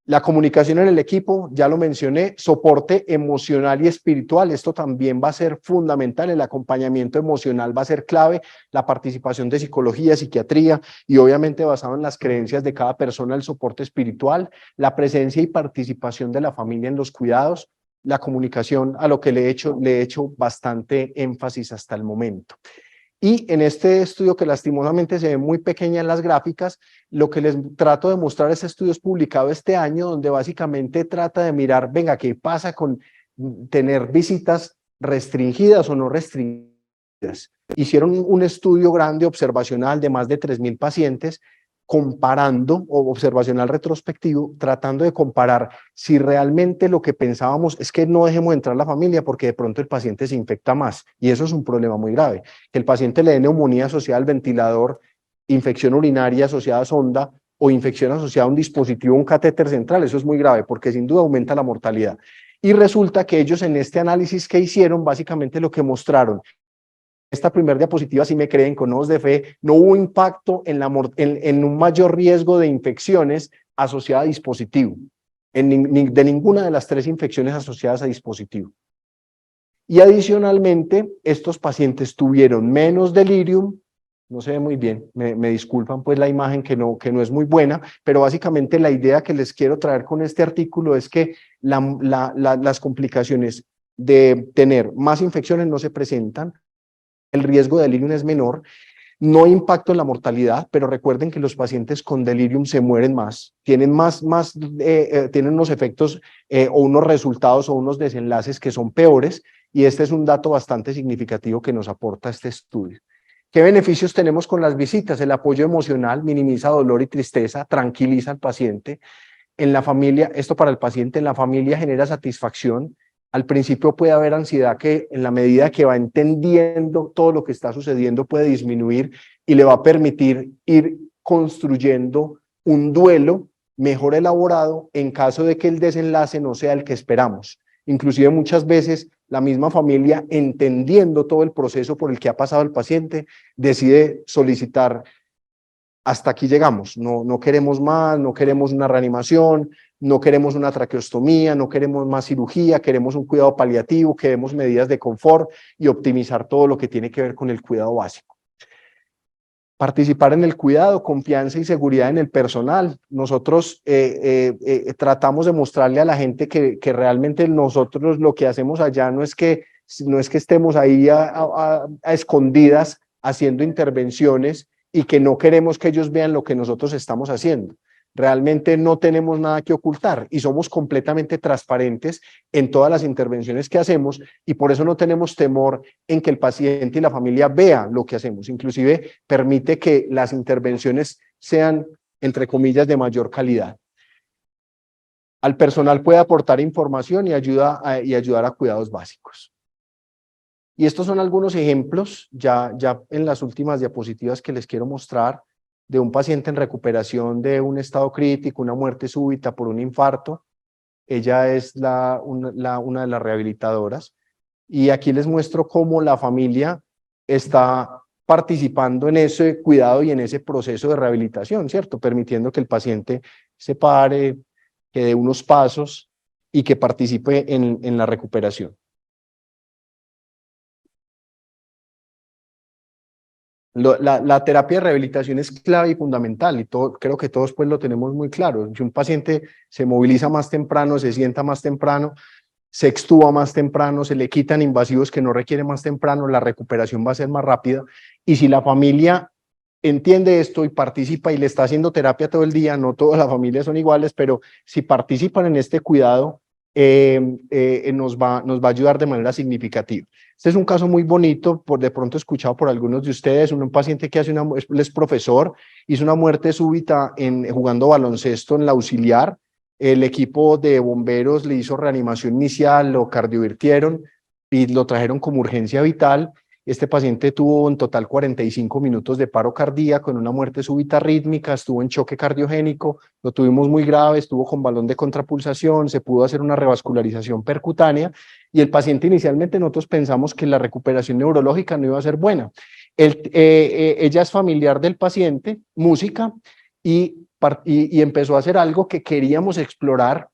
La comunicación en el equipo, ya lo mencioné, soporte emocional y espiritual, esto también va a ser fundamental, el acompañamiento emocional va a ser clave, la participación de psicología, psiquiatría y obviamente basado en las creencias de cada persona, el soporte espiritual, la presencia y participación de la familia en los cuidados, la comunicación, a lo que le he hecho bastante énfasis hasta el momento. Y en este estudio, que lastimosamente se ve muy pequeña en las gráficas, lo que les trato de mostrar, este estudio es publicado este año, donde básicamente trata de mirar, venga, ¿qué pasa con tener visitas restringidas o no restringidas? Hicieron un estudio grande observacional de más de 3.000 pacientes, comparando, o observacional retrospectivo, tratando de comparar si realmente lo que pensábamos es que no dejemos entrar la familia porque de pronto el paciente se infecta más, y eso es un problema muy grave, que el paciente le dé neumonía asociada al ventilador, infección urinaria asociada a sonda o infección asociada a un dispositivo, un catéter central, eso es muy grave porque sin duda aumenta la mortalidad. Y resulta que ellos en este análisis que hicieron, básicamente lo que mostraron, esta primera diapositiva, si me creen, con ojos de fe, no hubo impacto en un mayor riesgo de infecciones asociada a dispositivo, de ninguna de las 3 infecciones asociadas a dispositivo. Y adicionalmente, estos pacientes tuvieron menos delirium, no se ve muy bien, me disculpan pues la imagen que no es muy buena, pero básicamente la idea que les quiero traer con este artículo es que las complicaciones de tener más infecciones no se presentan, el riesgo de delirium es menor, no hay impacto en la mortalidad, pero recuerden que los pacientes con delirium se mueren más, tienen tienen unos efectos o unos resultados o unos desenlaces que son peores, y este es un dato bastante significativo que nos aporta este estudio. ¿Qué beneficios tenemos con las visitas? El apoyo emocional minimiza dolor y tristeza, tranquiliza al paciente. En la familia, esto para el paciente, en la familia genera satisfacción. Al principio puede haber ansiedad que en la medida que va entendiendo todo lo que está sucediendo puede disminuir y le va a permitir ir construyendo un duelo mejor elaborado en caso de que el desenlace no sea el que esperamos. Inclusive muchas veces la misma familia, entendiendo todo el proceso por el que ha pasado el paciente, decide solicitar: hasta aquí llegamos, no queremos más, no queremos una reanimación, no queremos una traqueostomía, no queremos más cirugía, queremos un cuidado paliativo, queremos medidas de confort y optimizar todo lo que tiene que ver con el cuidado básico. Participar en el cuidado, confianza y seguridad en el personal. Nosotros tratamos de mostrarle a la gente que realmente nosotros lo que hacemos allá no es que estemos ahí a escondidas haciendo intervenciones y que no queremos que ellos vean lo que nosotros estamos haciendo. Realmente no tenemos nada que ocultar y somos completamente transparentes en todas las intervenciones que hacemos y por eso no tenemos temor en que el paciente y la familia vean lo que hacemos. Inclusive permite que las intervenciones sean, entre comillas, de mayor calidad. Al personal puede aportar información y ayudar a cuidados básicos. Y estos son algunos ejemplos, ya en las últimas diapositivas que les quiero mostrar, de un paciente en recuperación de un estado crítico, una muerte súbita por un infarto. Ella es una de las rehabilitadoras. Y aquí les muestro cómo la familia está participando en ese cuidado y en ese proceso de rehabilitación, ¿cierto? Permitiendo que el paciente se pare, que dé unos pasos y que participe en la recuperación. La terapia de rehabilitación es clave y fundamental y creo que todos pues lo tenemos muy claro. Si un paciente se moviliza más temprano, se sienta más temprano, se extuba más temprano, se le quitan invasivos que no requieren más temprano, la recuperación va a ser más rápida. Y si la familia entiende esto y participa y le está haciendo terapia todo el día, no todas las familias son iguales, pero si participan en este cuidado, nos va a ayudar de manera significativa. Este es un caso muy bonito, de pronto escuchado por algunos de ustedes, un paciente que él es profesor, hizo una muerte súbita jugando baloncesto en la auxiliar. El equipo de bomberos le hizo reanimación inicial, lo cardiovirtieron y lo trajeron como urgencia vital. Este paciente tuvo en total 45 minutos de paro cardíaco en una muerte súbita rítmica, estuvo en choque cardiogénico, lo tuvimos muy grave, estuvo con balón de contrapulsación, se pudo hacer una revascularización percutánea y el paciente inicialmente nosotros pensamos que la recuperación neurológica no iba a ser buena. Ella es familiar del paciente, música, y empezó a hacer algo que queríamos explorar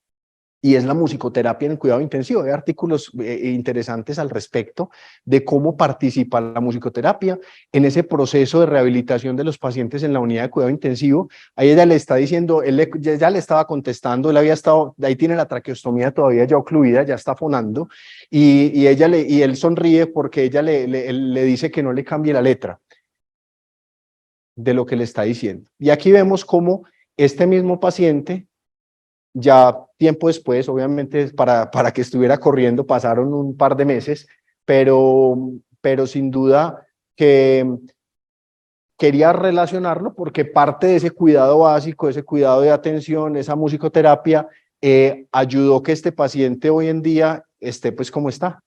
y es la musicoterapia en el cuidado intensivo. Hay artículos interesantes al respecto de cómo participa la musicoterapia en ese proceso de rehabilitación de los pacientes en la unidad de cuidado intensivo. Ahí ella le está diciendo, ya le estaba contestando, él había estado, ahí tiene la traqueostomía todavía ya ocluida, ya está fonando, y él sonríe porque ella le dice que no le cambie la letra de lo que le está diciendo. Y aquí vemos cómo este mismo paciente, ya tiempo después, obviamente para que estuviera corriendo pasaron un par de meses, pero sin duda que quería relacionarlo porque parte de ese cuidado básico, ese cuidado de atención, esa musicoterapia, ayudó que este paciente hoy en día esté pues como está,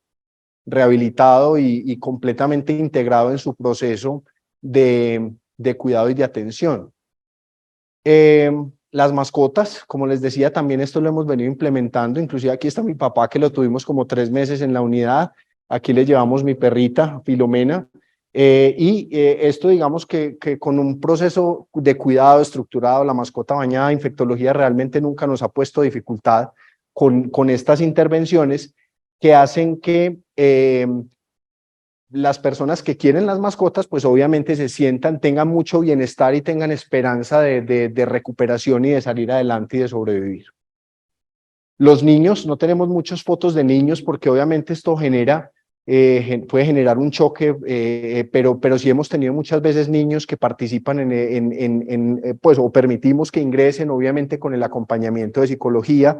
rehabilitado y completamente integrado en su proceso de cuidado y de atención. Las mascotas, como les decía, también esto lo hemos venido implementando, inclusive aquí está mi papá que lo tuvimos como 3 meses en la unidad, aquí le llevamos mi perrita, Filomena, esto digamos que con un proceso de cuidado estructurado, la mascota bañada, infectología realmente nunca nos ha puesto dificultad con estas intervenciones que hacen que las personas que quieren las mascotas, pues obviamente se sientan, tengan mucho bienestar y tengan esperanza de recuperación y de salir adelante y de sobrevivir. Los niños, no tenemos muchas fotos de niños porque obviamente esto puede generar un choque, pero sí hemos tenido muchas veces niños que participan pues, o permitimos que ingresen, obviamente con el acompañamiento de psicología.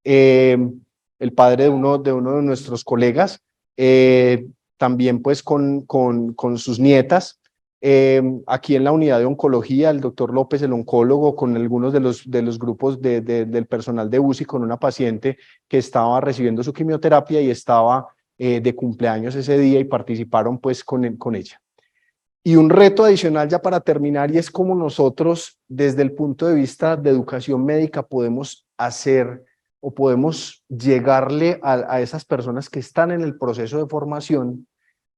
El padre de uno de nuestros colegas, también pues con sus nietas, aquí en la unidad de oncología, el doctor López, el oncólogo, con algunos de los grupos del personal de UCI, con una paciente que estaba recibiendo su quimioterapia y estaba de cumpleaños ese día y participaron pues con ella. Y un reto adicional ya para terminar, y es cómo nosotros desde el punto de vista de educación médica podemos hacer o podemos llegarle a esas personas que están en el proceso de formación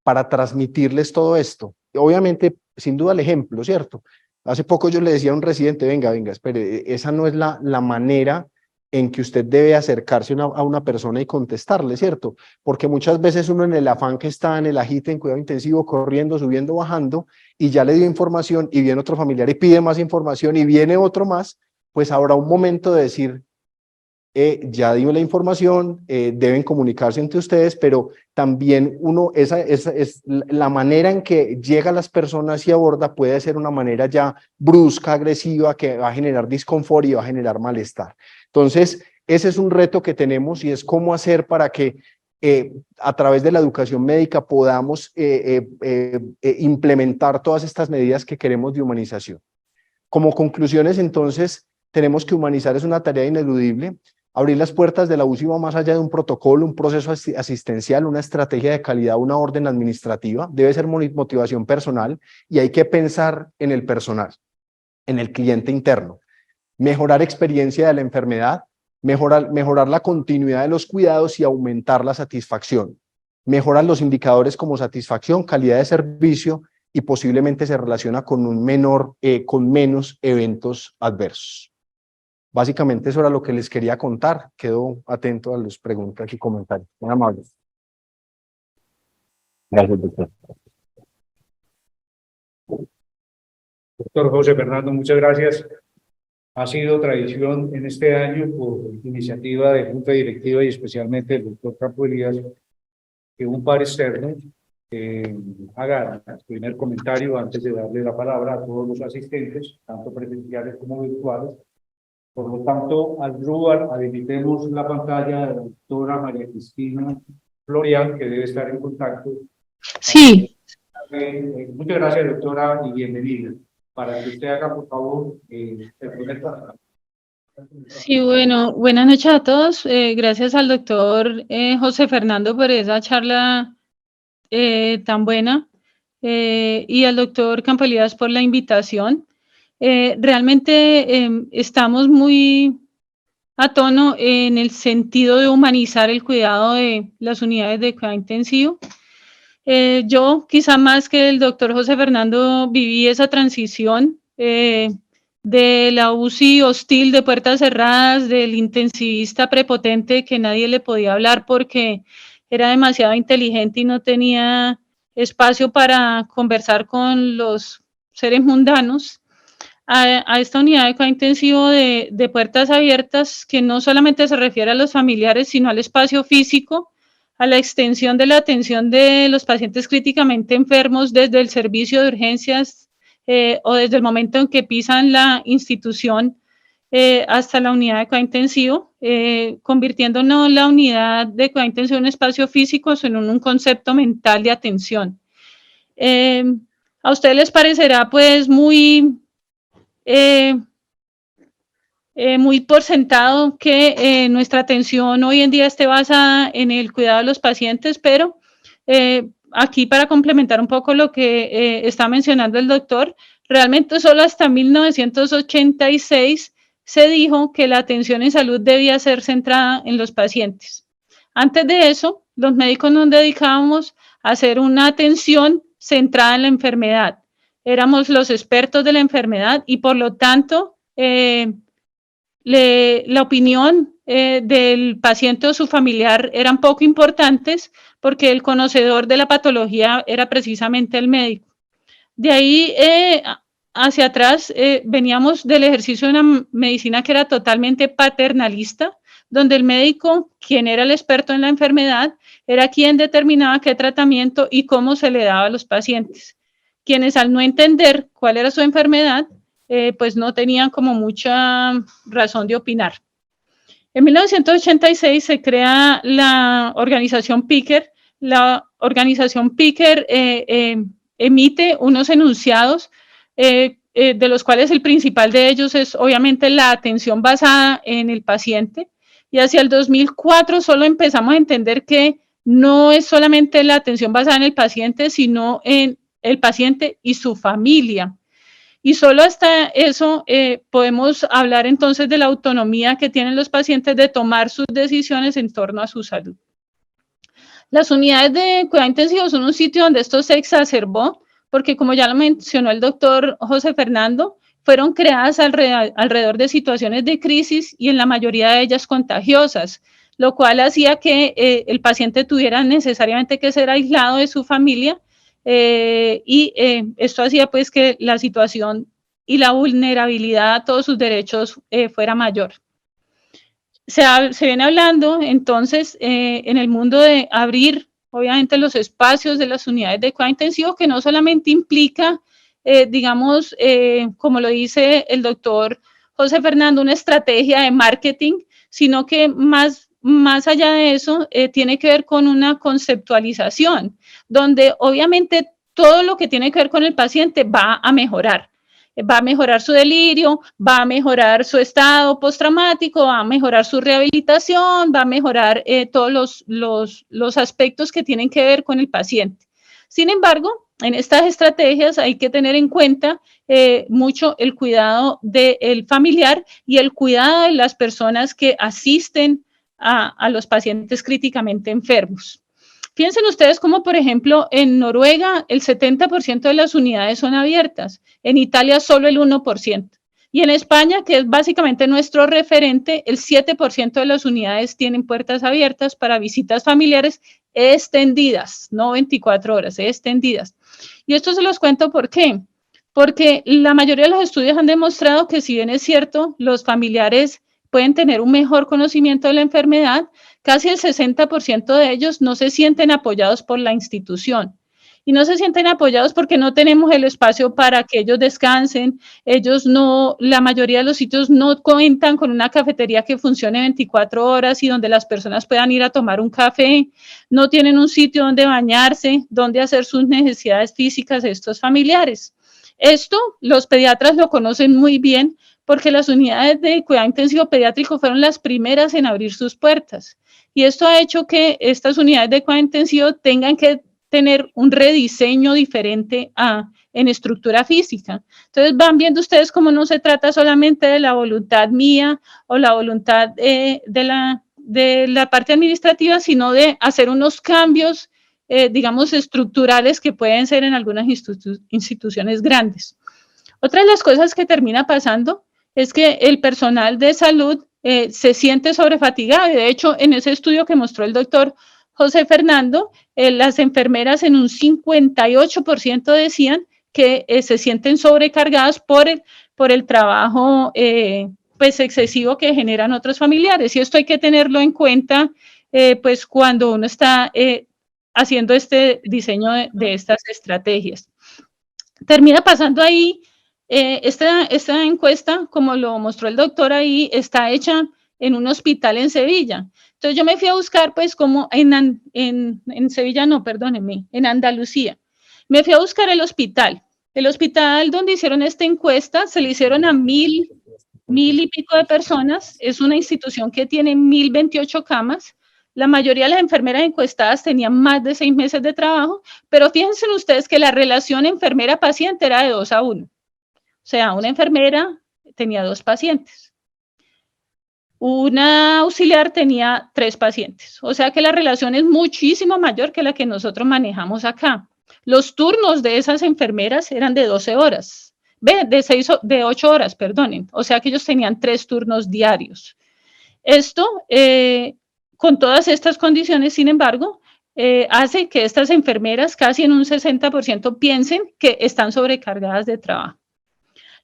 para transmitirles todo esto. Obviamente, sin duda el ejemplo, ¿cierto? Hace poco yo le decía a un residente, venga, espere, esa no es la manera en que usted debe acercarse a una persona y contestarle, ¿cierto? Porque muchas veces uno en el afán que está, en el agite, en cuidado intensivo, corriendo, subiendo, bajando, y ya le dio información, y viene otro familiar y pide más información, y viene otro más, pues habrá un momento de decir, ya dio la información, deben comunicarse entre ustedes, pero también esa es la manera en que llega a las personas y aborda puede ser una manera ya brusca, agresiva, que va a generar disconfort y va a generar malestar. Entonces, ese es un reto que tenemos y es cómo hacer para que a través de la educación médica podamos implementar todas estas medidas que queremos de humanización. Como conclusiones, entonces, tenemos que humanizar es una tarea ineludible. Abrir las puertas de la UCI va más allá de un protocolo, un proceso asistencial, una estrategia de calidad, una orden administrativa. Debe ser motivación personal y hay que pensar en el personal, en el cliente interno. Mejorar experiencia de la enfermedad, mejorar la continuidad de los cuidados y aumentar la satisfacción. Mejoran los indicadores como satisfacción, calidad de servicio y posiblemente se relaciona con con menos eventos adversos. Básicamente eso era lo que les quería contar. Quedo atento a las preguntas y comentarios. Muy amables. Gracias, doctor. Doctor José Fernando, muchas gracias. Ha sido tradición en este año, por iniciativa de Junta Directiva y especialmente del doctor Campo Elías, que un par externo haga el primer comentario antes de darle la palabra a todos los asistentes, tanto presenciales como virtuales. Por lo tanto, al RUAR habilitemos la pantalla de la doctora María Cristina Florian, que debe estar en contacto. Sí. Muchas gracias, doctora, y bienvenida. Para que usted haga, por favor, el primer paso. Sí, bueno, buenas noches a todos. Gracias al doctor José Fernando por esa charla tan buena y al doctor Campo Elías por la invitación. Realmente estamos muy a tono en el sentido de humanizar el cuidado de las unidades de cuidado intensivo. Yo, quizá más que el doctor José Fernando, viví esa transición de la UCI hostil de puertas cerradas, del intensivista prepotente que nadie le podía hablar porque era demasiado inteligente y no tenía espacio para conversar con los seres mundanos, a esta unidad de cuidado intensivo de puertas abiertas, que no solamente se refiere a los familiares, sino al espacio físico, a la extensión de la atención de los pacientes críticamente enfermos desde el servicio de urgencias o desde el momento en que pisan la institución hasta la unidad de cuidado intensivo, convirtiéndonos la unidad de cuidado intensivo en un espacio físico, sino en un concepto mental de atención. A ustedes les parecerá pues muy por sentado que nuestra atención hoy en día esté basada en el cuidado de los pacientes, pero aquí para complementar un poco lo que está mencionando el doctor, realmente solo hasta 1986 se dijo que la atención en salud debía ser centrada en los pacientes. Antes de eso, los médicos nos dedicábamos a hacer una atención centrada en la enfermedad. Éramos los expertos de la enfermedad y por lo tanto la opinión del paciente o su familiar eran poco importantes porque el conocedor de la patología era precisamente el médico. De ahí hacia atrás veníamos del ejercicio de una medicina que era totalmente paternalista, donde el médico, quien era el experto en la enfermedad, era quien determinaba qué tratamiento y cómo se le daba a los pacientes, quienes al no entender cuál era su enfermedad, pues no tenían como mucha razón de opinar. En 1986 se crea la organización PICER. La organización PICER emite unos enunciados de los cuales el principal de ellos es obviamente la atención basada en el paciente, y hacia el 2004 solo empezamos a entender que no es solamente la atención basada en el paciente, sino en el paciente y su familia. Y solo hasta eso podemos hablar entonces de la autonomía que tienen los pacientes de tomar sus decisiones en torno a su salud. Las unidades de cuidado intensivo son un sitio donde esto se exacerbó, porque como ya lo mencionó el doctor José Fernando, fueron creadas alrededor de situaciones de crisis y en la mayoría de ellas contagiosas, lo cual hacía que el paciente tuviera necesariamente que ser aislado de su familia y esto hacía pues que la situación y la vulnerabilidad a todos sus derechos fuera mayor. se viene hablando entonces en el mundo de abrir, obviamente, los espacios de las unidades de cuidado intensivo, que no solamente implica, digamos, como lo dice el doctor José Fernando, una estrategia de marketing, sino que más allá de eso, tiene que ver con una conceptualización, donde obviamente todo lo que tiene que ver con el paciente va a mejorar su delirio, va a mejorar su estado postraumático, va a mejorar su rehabilitación, va a mejorar todos los aspectos que tienen que ver con el paciente. Sin embargo, en estas estrategias hay que tener en cuenta mucho el cuidado del familiar y el cuidado de las personas que asisten a los pacientes críticamente enfermos. Piensen ustedes como, por ejemplo, en Noruega el 70% de las unidades son abiertas, en Italia solo el 1%. Y en España, que es básicamente nuestro referente, el 7% de las unidades tienen puertas abiertas para visitas familiares extendidas, no 24 horas, extendidas. Y esto se los cuento ¿por qué? Porque la mayoría de los estudios han demostrado que si bien es cierto, los familiares pueden tener un mejor conocimiento de la enfermedad, casi el 60% de ellos no se sienten apoyados por la institución. Y no se sienten apoyados porque no tenemos el espacio para que ellos descansen. Ellos no, la mayoría de los sitios no cuentan con una cafetería que funcione 24 horas y donde las personas puedan ir a tomar un café. No tienen un sitio donde bañarse, donde hacer sus necesidades físicas de estos familiares. Esto los pediatras lo conocen muy bien porque las unidades de cuidado intensivo pediátrico fueron las primeras en abrir sus puertas. Y esto ha hecho que estas unidades de cuidado intensivo tengan que tener un rediseño diferente en estructura física. Entonces van viendo ustedes cómo no se trata solamente de la voluntad mía o la voluntad de la parte administrativa, sino de hacer unos cambios, digamos, estructurales que pueden ser en algunas instituciones grandes. Otra de las cosas que termina pasando es que el personal de salud se siente sobrefatigado y de hecho en ese estudio que mostró el doctor José Fernando, las enfermeras en un 58% decían que se sienten sobrecargadas por el trabajo pues excesivo que generan otros familiares y esto hay que tenerlo en cuenta pues cuando uno está haciendo este diseño de estas estrategias. Termina pasando ahí esta encuesta, como lo mostró el doctor ahí, está hecha en un hospital en Sevilla. Entonces yo me fui a buscar, pues, como en Sevilla, no, perdónenme, en Andalucía. Me fui a buscar el hospital. El hospital donde hicieron esta encuesta se le hicieron a mil y pico de personas. Es una institución que tiene 1028 camas. La mayoría de las enfermeras encuestadas tenían más de 6 meses de trabajo, pero fíjense ustedes que la relación enfermera-paciente era de 2-1. O sea, una enfermera tenía 2 pacientes. Una auxiliar tenía 3 pacientes. O sea que la relación es muchísimo mayor que la que nosotros manejamos acá. Los turnos de esas enfermeras eran de 12 horas. De 8 horas, perdonen. O sea que ellos tenían 3 turnos diarios. Esto, con todas estas condiciones, sin embargo, hace que estas enfermeras casi en un 60% piensen que están sobrecargadas de trabajo.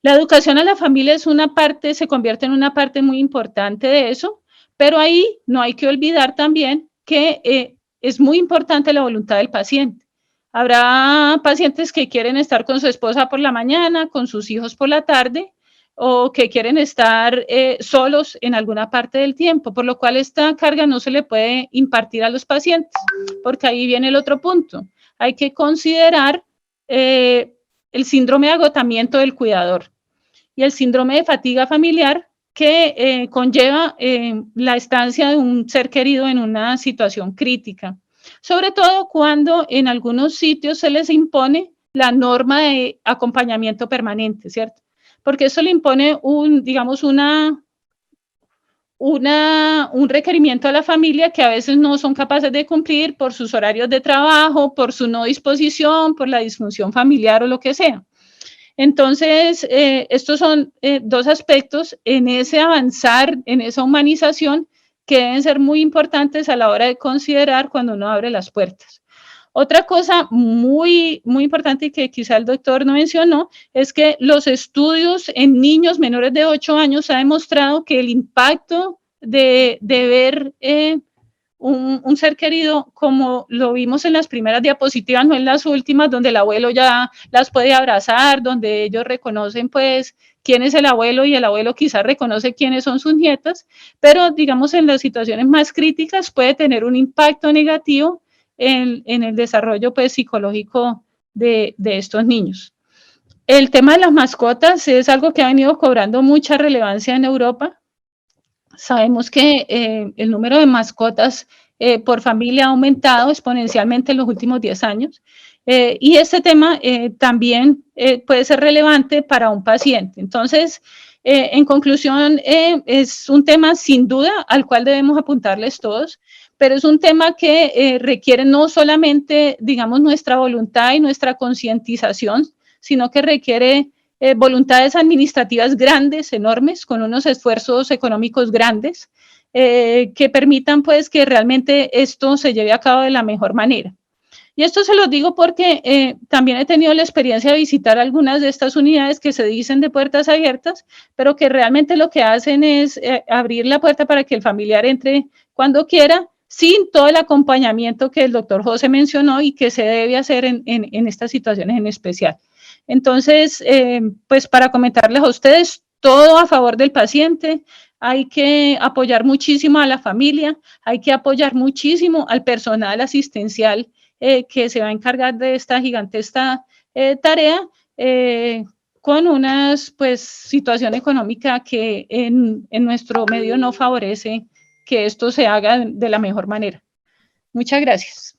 La educación a la familia es una parte, se convierte en una parte muy importante de eso, pero ahí no hay que olvidar también que es muy importante la voluntad del paciente. Habrá pacientes que quieren estar con su esposa por la mañana, con sus hijos por la tarde, o que quieren estar solos en alguna parte del tiempo, por lo cual esta carga no se le puede impartir a los pacientes, porque ahí viene el otro punto. Hay que considerar el síndrome de agotamiento del cuidador y el síndrome de fatiga familiar que conlleva la estancia de un ser querido en una situación crítica, sobre todo cuando en algunos sitios se les impone la norma de acompañamiento permanente, ¿cierto? Porque eso le impone digamos, un requerimiento a la familia que a veces no son capaces de cumplir por sus horarios de trabajo, por su no disposición, por la disfunción familiar o lo que sea. Entonces, estos son 2 aspectos en ese avanzar, en esa humanización que deben ser muy importantes a la hora de considerar cuando uno abre las puertas. Otra cosa muy, muy importante y que quizá el doctor no mencionó es que los estudios en niños menores de 8 años ha demostrado que el impacto de ver un ser querido como lo vimos en las primeras diapositivas, no en las últimas, donde el abuelo ya las puede abrazar, donde ellos reconocen pues quién es el abuelo y el abuelo quizás reconoce quiénes son sus nietas, pero digamos en las situaciones más críticas puede tener un impacto negativo en el desarrollo pues psicológico de estos niños. El tema de las mascotas es algo que ha venido cobrando mucha relevancia en Europa. Sabemos que el número de mascotas por familia ha aumentado exponencialmente en los últimos 10 años y este tema también puede ser relevante para un paciente. Entonces, en conclusión, es un tema sin duda al cual debemos apuntarles todos, pero es un tema que requiere no solamente, digamos, nuestra voluntad y nuestra concientización, sino que requiere voluntades administrativas grandes, enormes, con unos esfuerzos económicos grandes, que permitan pues que realmente esto se lleve a cabo de la mejor manera. Y esto se lo digo porque también he tenido la experiencia de visitar algunas de estas unidades que se dicen de puertas abiertas, pero que realmente lo que hacen es abrir la puerta para que el familiar entre cuando quiera, sin todo el acompañamiento que el doctor José mencionó y que se debe hacer en estas situaciones en especial. Entonces, pues para comentarles a ustedes, todo a favor del paciente, hay que apoyar muchísimo a la familia, hay que apoyar muchísimo al personal asistencial que se va a encargar de esta gigantesca tarea con unas pues situación económica que en nuestro medio no favorece que esto se haga de la mejor manera. Muchas gracias.